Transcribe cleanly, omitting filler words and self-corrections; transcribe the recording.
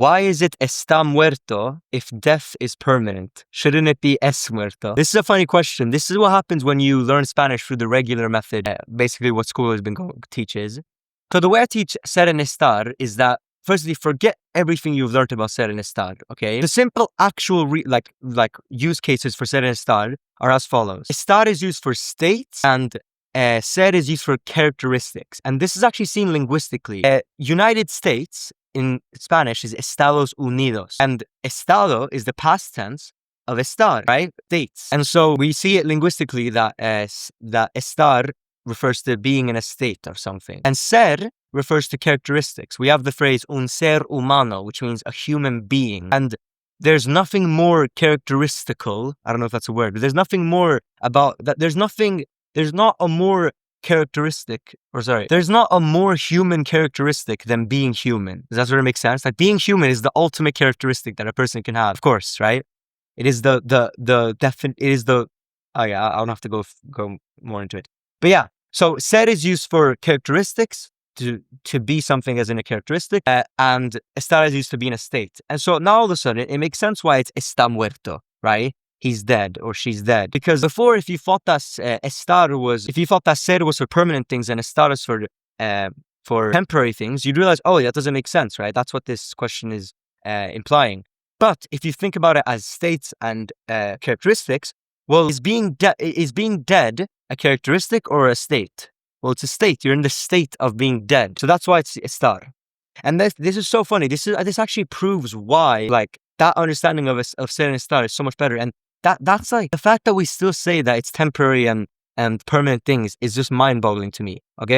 Why is it está muerto if death is permanent? Shouldn't it be es muerto? This is a funny question. This is what happens when you learn Spanish through the regular method, basically what school has been teaches. So the way I teach ser and estar is that, firstly, forget everything you've learned about ser and estar, okay? The simple actual use cases for ser and estar are as follows. Estar is used for states and ser is used for characteristics. And this is actually seen linguistically. United States in Spanish is Estados Unidos. And estado is the past tense of estar, right? States. And so we see it linguistically that estar refers to being in a state or something. And ser refers to characteristics. We have the phrase un ser humano, which means a human being. And there's nothing more characteristical. I don't know if that's a word, but there's nothing more about that. There's not a more human characteristic than being human. Does that sort of make sense? Like being human is the ultimate characteristic that a person can have, of course, right? It is I don't have to go more into it. But yeah, so ser is used for characteristics, to be something as in a characteristic, and estar is used to be in a state. And so now all of a sudden, it makes sense why it's está muerto, right? He's dead or she's dead. Because before, if you thought that ser was for permanent things and estar is for temporary things, you'd realize, oh, that doesn't make sense, right? That's what this question is implying. But if you think about it as states and characteristics, well, is being dead a characteristic or a state? Well, it's a state. You're in the state of being dead. So that's why it's estar. And this is so funny. This actually proves why, like, that understanding of ser and estar is so much better. And that's like, the fact that we still say that it's temporary and permanent things is just mind-boggling to me, okay?